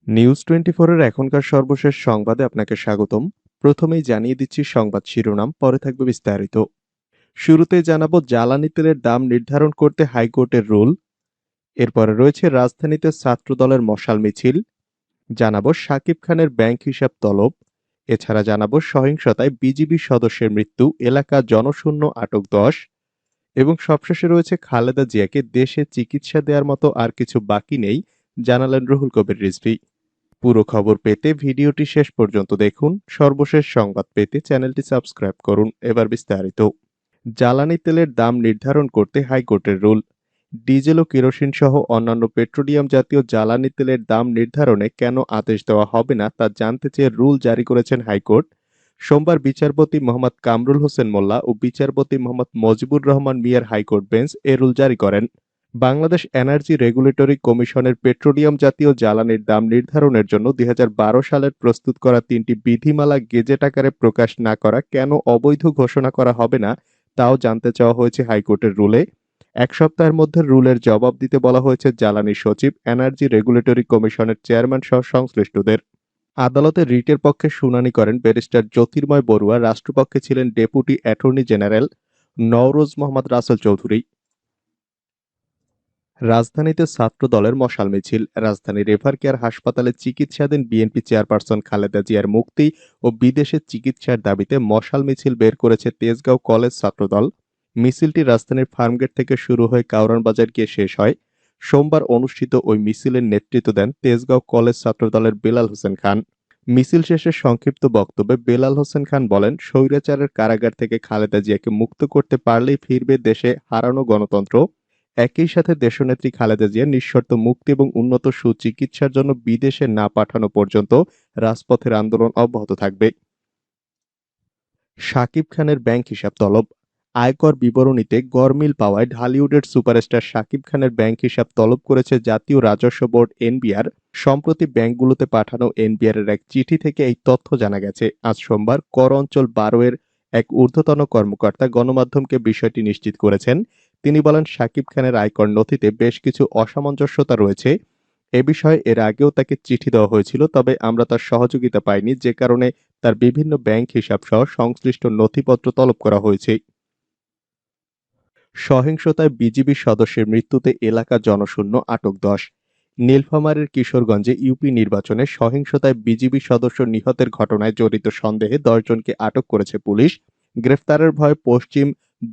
News 24 এর এখনকার সর্বশেষ সংবাদে আপনাকে স্বাগতম। প্রথমেই জানিয়ে দিচ্ছি সংবাদ শিরোনাম, পরে থাকবে বিস্তারিত। শুরুতেই জানাবো জ্বালানি তেলের দাম নির্ধারণ করতে হাইকোর্টের রুল। এরপরে রয়েছে রাজধানীতে ছাত্রদলের মশাল মিছিল। জানাবো শাকিব খানের ব্যাংক হিসাব তলব। এছাড়া জানাবো সহিংসতায় বিজিবি সদস্যের মৃত্যু, এলাকা জনশূন্য, আটক 10। এবং সবশেষে রয়েছে খালেদা জিয়াকে দেশে চিকিৎসা দেওয়ার মতো আর কিছু বাকি নেই, জানালেন রুহুল কবির রিজভী। পুরো খবর পেতে ভিডিওটি শেষ পর্যন্ত দেখুন। সর্বশেষ সংবাদ পেতে চ্যানেলটি সাবস্ক্রাইব করুন। এবার বিস্তারিত। জ্বালানি তেলের দাম নির্ধারণ করতে হাইকোর্টের রুল। ডিজেল ও কেরোসিন সহ অন্যান্য পেট্রোলিয়াম জাতীয় জ্বালানি তেলের দাম নির্ধারণে কেন আদেশ দেওয়া হবে না তা জানতে চেয়ে রুল জারি করেছেন হাইকোর্ট। সোমবার বিচারপতি মোহাম্মদ কামরুল হোসেন মোল্লা ও বিচারপতি মোহাম্মদ মজিবুর রহমান মিয়ার হাইকোর্ট বেঞ্চ এ রুল জারি করেন। বাংলাদেশ এনার্জি রেগুলেটরি কমিশনের পেট্রোলিয়াম জাতীয় জ্বালানির দাম নির্ধারণের জন্য 2012 সালের প্রস্তুত করা 3টি বিধিমালা গেজেট আকারে প্রকাশ না করা কেন অবৈধ ঘোষণা করা হবে না তাও জানতে চাওয়া হয়েছে হাইকোর্টের রুলে। এক সপ্তাহের মধ্যে রুলের জবাব দিতে বলা হয়েছে জ্বালানি সচিব, এনার্জি রেগুলেটরি কমিশনের চেয়ারম্যান সহ সংশ্লিষ্টদের। আদালতে রিটের পক্ষে শুনানি করেন ব্যারিস্টার জ্যোতির্ময় বড়ুয়া। রাষ্ট্রপক্ষে ছিলেন deputy attorney general Nowroz Mohammad Rasel Chowdhury. রাজধানীতে ছাত্রদলের মশাল মিছিল। রাজধানীর রেফার কেয়ার হাসপাতালে চিকিৎসাধীন বিএনপি চেয়ারপারসন খালেদা জিয়ার মুক্তি ও বিদেশে চিকিৎসার দাবিতে মশাল মিছিল বের করেছে তেজগাঁও কলেজ ছাত্রদল। মিছিলটি রাজধানীর ফার্মগেট থেকে শুরু হয়ে কাউরান বাজার গিয়ে শেষ হয়। সোমবার অনুষ্ঠিত ওই মিছিলের নেতৃত্ব দেন তেজগাঁও কলেজ ছাত্রদলের বেলাল হোসেন খান। মিছিল শেষে সংক্ষিপ্ত বক্তব্যে বেলাল হোসেন খান বলেন, স্বৈরাচারের কারাগার থেকে খালেদা জিয়াকে মুক্ত করতে পারলেই ফিরবে দেশে হারানো গণতন্ত্র। একই সাথে দেশনেত্রী খালেদা জিয়া নিঃশর্ত মুক্তি এবং উন্নত সুচিকিৎসার জন্য বিদেশে না পাঠানো পর্যন্ত রাজপথের আন্দোলন অব্যাহত থাকবে। শাকিব খানের ব্যাংক হিসাব তলব। আয়কর বিবরণীতে গরমিল পাওয়ায় ঢালিউডের সুপারস্টার শাকিব খানের ব্যাংক হিসাব তলব করেছে জাতীয় রাজস্ব বোর্ড এনবিআর। সম্প্রতি ব্যাংকগুলোতে পাঠানো এনবিআর এর এক চিঠি থেকে এই তথ্য জানা গেছে। আজ সোমবার কর অঞ্চল 12 এর এক ঊর্ধ্বতন কর্মকর্তা গণমাধ্যমকে বিষয়টি নিশ্চিত করেছেন। তিনি বলেন, শাকিব খানের আয়কর নথিতে বেশ কিছু অসামঞ্জস্যতা রয়েছে। এ বিষয়ে এর আগেও তাকে চিঠি দেওয়া হয়েছিল, তবে আমরা তার সহযোগিতা পাইনি, যে কারণে তার বিভিন্ন ব্যাংক হিসাব সহ সংশ্লিষ্ট নথিপত্র তলব করা হয়েছে। সহিংসতায় বিজিবি সদস্যের মৃত্যুতে এলাকা জনশূন্য, আটক 10। নীলফামারীর কিশোরগঞ্জে ইউপি নির্বাচনে সহিংসতায় বিজিবি সদস্য নিহতের ঘটনায় জড়িত সন্দেহে 10 জনকে আটক করেছে পুলিশ। গ্রেফতারের ভয়ে পশ্চিম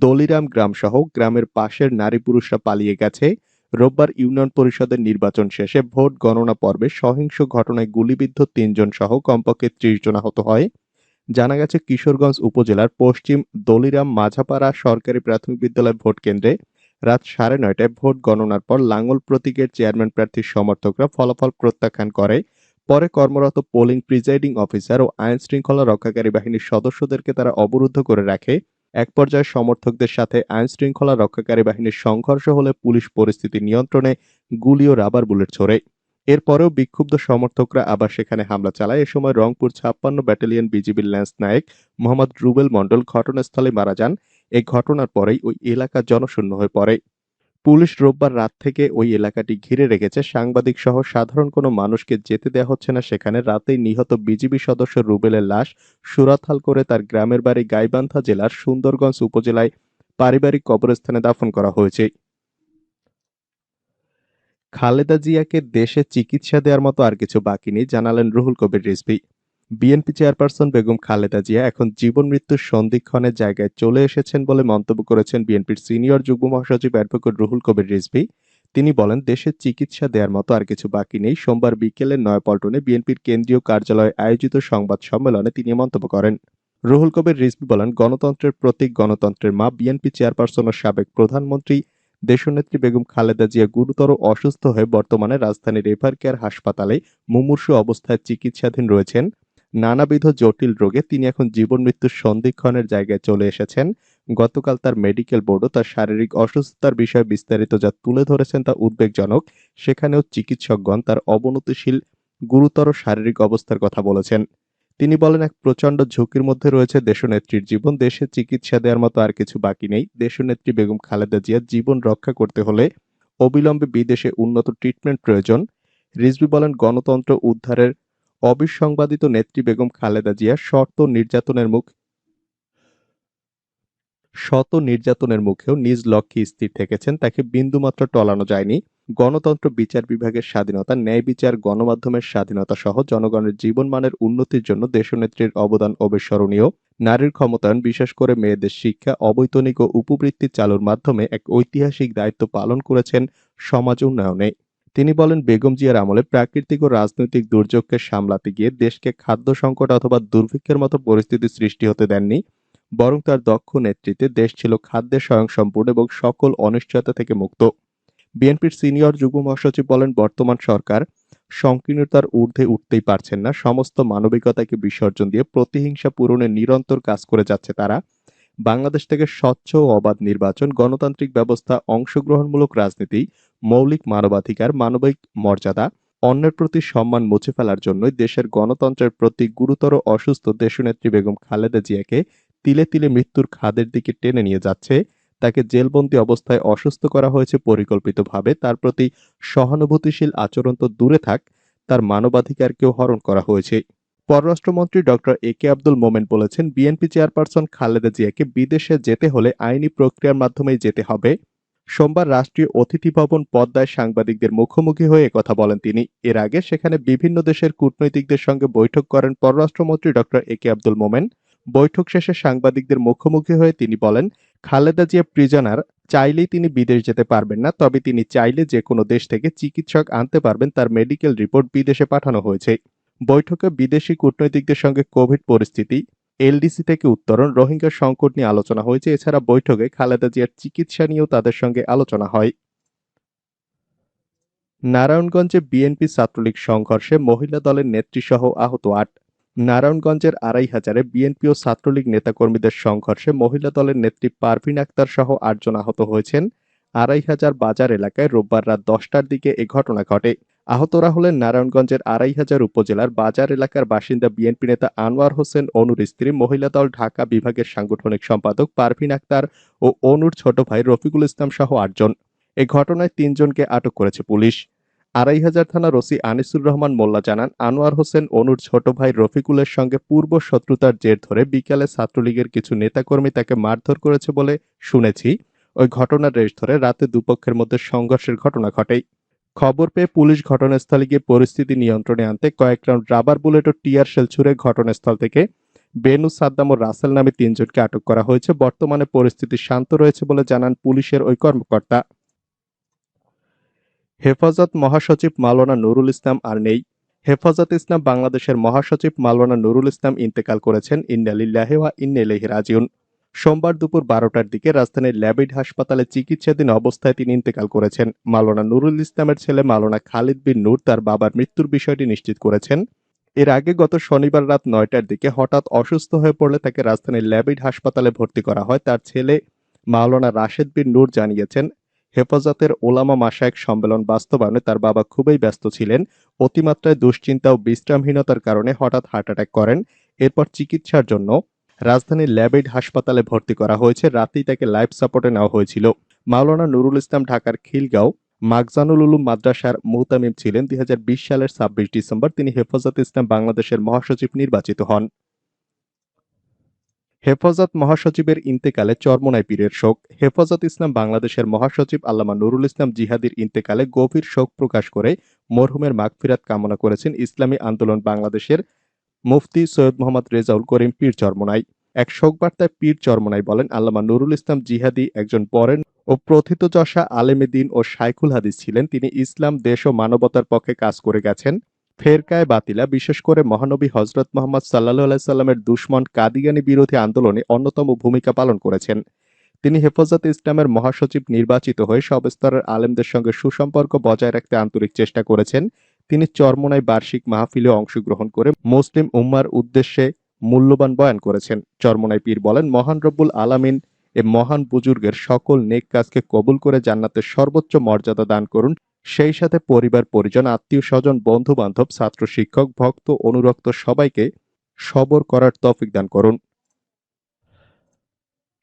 দলিরাম গ্রামসহ গ্রামের পাশের নারী পুরুষরা পালিয়ে গেছে। রোববার ইউনিয়ন পরিষদের নির্বাচন শেষে ভোট গণনা পর্বে সহিংস ঘটনায় গুলিবিদ্ধ 3 জন সহ কমপক্ষে 30 জন আহত হয়। জানা গেছে, কিশোরগঞ্জ উপজেলার পশ্চিম দলিরাম মাঝাপাড়া সরকারি প্রাথমিক বিদ্যালয় ভোট কেন্দ্রে রাত 9:30টায় ভোট গণনার পর লাঙ্গল প্রতীকের চেয়ারম্যান প্রার্থীর সমর্থকরা ফলাফল প্রত্যাখ্যান করে। পরে কর্মরত পোলিং প্রিজাইডিং অফিসার ও আইন শৃঙ্খলা রক্ষাকারী বাহিনীর সদস্যদেরকে তারা অবরুদ্ধ করে রাখে। এক পর্যায়ে সমর্থকদের সাথে আইন শৃঙ্খলা রক্ষাকারী বাহিনীর সংঘর্ষ হলে পুলিশ পরিস্থিতি নিয়ন্ত্রণে গুলি ও রাবার বুলেট ছোড়ে। এরপরেও বিক্ষুব্ধ সমর্থকরা আবার সেখানে হামলা চালায়। এ সময় রংপুর 56 ব্যাটালিয়ন বিজিবির ল্যান্স নায়েক মোহাম্মদ রুবেল মণ্ডল ঘটনাস্থলে মারা যান। এই ঘটনার পরেই ওই এলাকা জনশূন্য হয়ে পড়ে। পুলিশ রোববার রাত থেকে ওই এলাকাটি ঘিরে রেখেছে। সাংবাদিক সহ সাধারণ কোনো মানুষকে যেতে দেওয়া হচ্ছে না সেখানে। রাতেই নিহত বিজিবি সদস্য রুবেলের লাশ সুরাতহাল করে তার গ্রামের বাড়ি গাইবান্ধা জেলার সুন্দরগঞ্জ উপজেলায় পারিবারিক কবরস্থানে দাফন করা হয়েছে। খালেদা জিয়াকে দেশে চিকিৎসা দেওয়ার মতো আর কিছু বাকি নেই, জানালেন রুহুল কবির রিজভী। বিএনপি চেয়ারপারসন বেগম খালেদা জিয়া এখন জীবন মৃত্যুর সন্ধিক্ষণের জায়গায় চলে এসেছেন বলে মন্তব্য করেছেন বিএনপির সিনিয়র যুগ্ম মহাসচিব অ্যাডভোকেট রুহুল কবির রিজভী। তিনি বলেন, দেশে চিকিৎসা দেওয়ার মতো আর কিছু বাকি নেই। সোমবার বিকেলে নয়াপল্টনে বিএনপির কেন্দ্রীয় কার্যালয়ে আয়োজিত সংবাদ সম্মেলনে তিনি মন্তব্য করেন। রুহুল কবির রিজভী বলেন, গণতন্ত্রের প্রতীক, গণতন্ত্রের মা বিএনপি চেয়ারপারসন ও সাবেক প্রধানমন্ত্রী দেশনেত্রী বেগম খালেদা জিয়া গুরুতর অসুস্থ হয়ে বর্তমানে রাজধানীর রেফার কেয়ার হাসপাতালে মুমূর্ষু অবস্থায় চিকিৎসাধীন রয়েছেন। নানাবিধ জটিল রোগে তিনি এখন জীবন মৃত্যুর সন্ধিক্ষণের জায়গায় চলে এসেছেন। গতকাল তার মেডিকেল বোর্ডও তার শারীরিক অসুস্থতার বিষয়ে বিস্তারিত যা তুলে ধরেছেন তা উদ্বেগজনক। সেখানেও চিকিৎসকগণ তার অবনতিশীল গুরুতর শারীরিক অবস্থার কথা বলেছেন। তিনি বলেন, এক প্রচণ্ড ঝুঁকির মধ্যে রয়েছে দেশনেত্রীর জীবন। দেশে চিকিৎসা দেওয়ার মতো আর কিছু বাকি নেই। দেশনেত্রী বেগম খালেদা জিয়ার জীবন রক্ষা করতে হলে অবিলম্বে বিদেশে উন্নত ট্রিটমেন্ট প্রয়োজন। রিজভী বলেন, গণতন্ত্র উদ্ধারের অবিসংবাদিত নেত্রী বেগম খালেদা জিয়া শত নির্যাতনের মুখেও নিজ লক্ষ্যে স্থির থেকেছেন। তাকে বিন্দুমাত্র টলানো যায়নি। গণতন্ত্র, বিচার বিভাগের স্বাধীনতা, ন্যায় বিচার, গণমাধ্যমের স্বাধীনতা সহ জনগণের জীবনমানের উন্নতির জন্য দেশনেত্রীর অবদান অবিস্মরণীয়। নারীর ক্ষমতায়ন, বিশেষ করে মেয়েদের শিক্ষা, অবৈতনিক ও উপবৃত্তি চালুর মাধ্যমে এক ঐতিহাসিক দায়িত্ব পালন করেছেন সমাজ উন্নয়নে। তিনি বলেন, বেগম জিয়ার আমলে প্রাকৃতিক ও রাজনৈতিক দুর্যোগকে সামলাতে গিয়ে দেশকে খাদ্য সংকট অথবা দুর্ভিক্ষের মতো পরিস্থিতি সৃষ্টি হতে দেননি। বরং তার দক্ষ নেতৃত্বে দেশ ছিল খাদ্যে স্বয়ংসম্পূর্ণ এবং সকল অনিশ্চয়তা থেকে মুক্ত। বিএনপির সিনিয়র যুগ্ম মহাসচিব বলেন, বর্তমান সরকার সংকীর্ণতার ঊর্ধ্বে উঠতেই পারছেন না। সমস্ত মানবিকতাকে বিসর্জন দিয়ে প্রতিহিংসা পূরণে নিরন্তর কাজ করে যাচ্ছে তারা। বাংলাদেশ থেকে স্বচ্ছ ও অবাধ নির্বাচন, গণতান্ত্রিক ব্যবস্থা, অংশগ্রহণমূলক রাজনীতি, মৌলিক মানবাধিকার, মানবিক মর্যাদা, অন্যের প্রতি সম্মান মুছে ফেলার জন্যই দেশের গণতন্ত্রের প্রতি গুরুতর অসুস্থ দেশনেত্রী বেগম খালেদা জিয়াকে তিলে তিলে মৃত্যুর খাদের দিকে টেনে নিয়ে যাচ্ছে। তাকে জেলবন্দি অবস্থায় অসুস্থ করা হয়েছে পরিকল্পিতভাবে। তার প্রতি সহানুভূতিশীল আচরণ তো দূরে থাক, তার মানবাধিকারকেও হরণ করা হয়েছে। পররাষ্ট্রমন্ত্রী ডক্টর এ.কে আব্দুল মোমেন বলেছেন, বিএনপি চেয়ারপারসন খালেদা জিয়াকে বিদেশে যেতে হলে আইনি প্রক্রিয়ার মাধ্যমেই যেতে হবে। সোমবার রাষ্ট্রীয় অতিথি ভবন পদ্মায় সাংবাদিকদের মুখোমুখি হয়ে একথা বলেন তিনি। এর আগে সেখানে বিভিন্ন দেশের কূটনৈতিকদের সঙ্গে বৈঠক করেন পররাষ্ট্রমন্ত্রী ডক্টর এ.কে আব্দুল মোমেন। বৈঠক শেষে সাংবাদিকদের মুখোমুখি হয়ে তিনি বলেন, খালেদা জিয়া প্রিজনার, চাইলেই তিনি বিদেশ যেতে পারবেন না। তবে তিনি চাইলে যে কোনো দেশ থেকে চিকিৎসক আনতে পারবেন। তার মেডিকেল রিপোর্ট বিদেশে পাঠানো হয়েছে। বৈঠকে বিদেশি কূটনৈতিকদের সঙ্গে কোভিড পরিস্থিতি, এলডিসি থেকে উত্তরণ, রোহিঙ্গা সংকট নিয়ে আলোচনা হয়েছে। এছাড়া বৈঠকে খালেদা জিয়ার চিকিৎসা নিয়েও তাদের সঙ্গে আলোচনা হয়। নারায়ণগঞ্জে বিএনপি ছাত্রলীগ সংঘর্ষে মহিলা দলের নেত্রীসহ আহত ৮। নারায়ণগঞ্জের আড়াইহাজারে বিএনপি ও ছাত্রলীগ নেতাকর্মীদের সংঘর্ষে মহিলা দলের নেত্রী পারভিন আক্তার সহ ৮ জন আহত হয়েছেন। আড়াইহাজার বাজার এলাকায় রোববার রাত ১০টার দিকে এ ঘটনা ঘটে। আহতরা হলেন নারায়ণগঞ্জের আড়াইহাজার উপজেলার বাজার এলাকার বাসিন্দা বিএনপি নেতা আনোয়ার হোসেন অনুর স্ত্রী, মহিলা দল ঢাকা বিভাগের সাংগঠনিক সম্পাদক পারভিন আক্তার ও অনুর ছোট ভাই রফিকুল ইসলাম সহ ৮ জন। এ ঘটনায় ৩ জনকে আটক করেছে পুলিশ। আড়াইহাজার থানার ওসি আনিসুর রহমান মোল্লা জানান, আনোয়ার হোসেন অনুর ছোট ভাই রফিকুলের সঙ্গে পূর্ব শত্রুতার জের ধরে বিকালে ছাত্রলীগের কিছু নেতাকর্মী তাকে মারধর করেছে বলে শুনেছি। ওই ঘটনার রেশ ধরে রাতে দুপক্ষের মধ্যে সংঘর্ষের ঘটনা ঘটে। খবর পেয়ে পুলিশ ঘটনাস্থলে গিয়ে পরিস্থিতি নিয়ন্ত্রণে আনতে কয়েক রাউন্ড রাবার বুলেট ও টিয়ার শেল ছুড়ে ঘটনাস্থল থেকে বেনু, সাদ্দাম ও রাসেল নামে ৩ জনকে আটক করা হয়েছে। বর্তমানে পরিস্থিতি শান্ত রয়েছে বলে জানান পুলিশের ওই কর্মকর্তা। হেফাজত মহাসচিব মাওলানা নুরুল ইসলাম আর নেই। হেফাজত ইসলাম বাংলাদেশের মহাসচিব মাওলানা নুরুল ইসলাম ইন্তেকাল করেছেন। ইন্না লিল্লাহি ওয়া ইন্না ইলাইহি রাজিউন। সোমবার দুপুর ১২টার দিকে রাজধানীর ল্যাবিড হাসপাতালে চিকিৎসাধীন অবস্থায় তিনি ইন্তেকাল করেছেন। মাওলানা নুরুল ইসলামের ছেলে মাওলানা খালিদ বিন নূর তার বাবার মৃত্যুর বিষয়টি নিশ্চিত করেছেন। এর আগে গত শনিবার রাত ৯টার দিকে হঠাৎ অসুস্থ হয়ে পড়লে তাকে রাজধানীর ল্যাবিড হাসপাতালে ভর্তি করা হয়। তার ছেলে মাওলানা রাশেদ বিন নূর জানিয়েছেন, হেফাজতের ওলামা মাশায়েখ সম্মেলন বাস্তবায়নে তার বাবা খুবই ব্যস্ত ছিলেন। অতিমাত্রায় দুশ্চিন্তা ও বিশ্রামহীনতার কারণে হঠাৎ হার্ট অ্যাটাক করেন। এরপর চিকিৎসার জন্য রাজধানীর ল্যাবেড হাসপাতালে ভর্তি করা হয়েছে। রাতেই তাকে লাইফ সাপোর্টে নেওয়া হয়েছিল। মাওলানা নুরুল ইসলাম ঢাকার খিলগাঁও মাকজানুল উলুম মাদ্রাসার মুহতামিম ছিলেন। ২০২০ সালের ২৬ ডিসেম্বর তিনি হেফাজত ইসলাম বাংলাদেশের মহাসচিব নির্বাচিত হন। হেফাজত মহাসচিবের ইন্তেকালে চরমোনাই পীরের শোক। হেফাজত ইসলাম বাংলাদেশের মহাসচিব আল্লামা নুরুল ইসলাম জিহাদির ইন্তেকালে গভীর শোক প্রকাশ করে মরহুমের মাগফিরাত কামনা করেছেন ইসলামী আন্দোলন বাংলাদেশের মুফতি সৈয়দ মোহাম্মদ রেজাউল করিম পীর চরমোনাই। এক শোকবার্তায় পীর চরমোনাই বলেন, আল্লামা নুরুল ইসলাম জিহাদি একজন বরেণ্য ও প্রথিতযশা আলেমে দ্বীন ও শায়খুল হাদিস ছিলেন। তিনি ইসলাম, দেশ ও মানবতার পক্ষে কাজ করে গেছেন। ফেরকায়ে বাতিলা, বিশেষ করে মহানবী হযরত মুহাম্মদ সাল্লাল্লাহু আলাইহি সাল্লামের দুশমন কাদিয়ানী বিরোধী আন্দোলনে অন্যতম ভূমিকা পালন করেছেন। তিনি হেফাজতে ইসলামের মহাসচিব নির্বাচিত হয়ে সব স্তরের আলেমদের সঙ্গে সুসম্পর্ক বজায় রাখতে আন্তরিক চেষ্টা করেছেন। তিনি চরমোনাই বার্ষিক মাহফিলে অংশগ্রহণ করে মুসলিম উম্মার উদ্দেশ্যে মূল্যবান বয়ান করেছেন। চরমোনাই পীর বলেন, মহান রব্বুল আলামিন এ মহান বুজুর্গের সকল নেক কাজকে কবুল করে জান্নাতের সর্বোচ্চ মর্যাদা দান করুন। সেই সাথে পরিবার পরিজন, আত্মীয় স্বজন, বন্ধু বান্ধব, ছাত্র শিক্ষক, ভক্ত অনুরক্ত সবাইকে সবর করার তৌফিক দান করুন।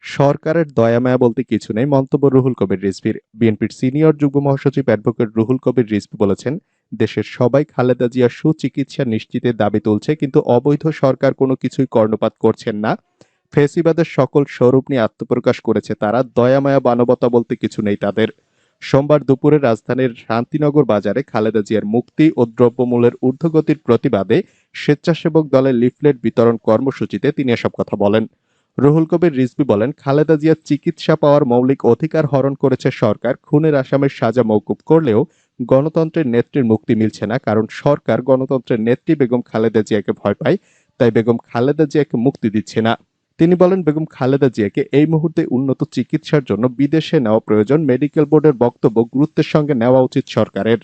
সরকারের দয়ামায়া বলতে কিছু নেই, মন্তব্য রুহুল কবির রিজভীর। বিএনপির সিনিয়র যুগ্ম মহাসচিব অ্যাডভোকেট রুহুল কবির রিজভী বলেছেন, দেশের সবাই খালেদা জিয়ার সুচিকিৎসা নিশ্চিতের দাবি তুলছে, কিন্তু অবৈধ সরকার কোনো কিছুই কর্ণপাত করছেন না। ফ্যাসিবাদের সকল স্বরূপ নিয়ে আত্মপ্রকাশ করেছে তারা, দয়ামায়া মানবতা বলতে কিছু নেই তাদের। সোমবার দুপুরে রাজধানীর শান্তিনগর বাজারে খালেদা জিয়ার মুক্তি ও দ্রব্যমূল্যের ঊর্ধ্বগতির প্রতিবাদে স্বেচ্ছাসেবক দলের লিফলেট বিতরণ কর্মসূচিতে তিনি এসব কথা বলেন। রুহুল কবির রিজভী বলেন, খালেদা জিয়ার চিকিৎসা পাওয়ার মৌলিক অধিকার হরণ করেছে সরকার। খুনের আসামির সাজা মওকুফ করলেও গণতন্ত্রের নেত্রীর মুক্তি মিলছে না, কারণ সরকার গণতন্ত্রের নেত্রী বেগম খালেদা জিয়াকে ভয় পায়, তাই বেগম খালেদা জিয়াকে মুক্তি দিচ্ছে না। তিনি বলেন, বেগম খালেদা জিয়াকে এই মুহূর্তে উন্নত চিকিৎসার জন্য বিদেশে নেওয়া প্রয়োজন। মেডিকেল বোর্ডের বক্তব্য গুরুত্বের সঙ্গে নেওয়া উচিত সরকারের।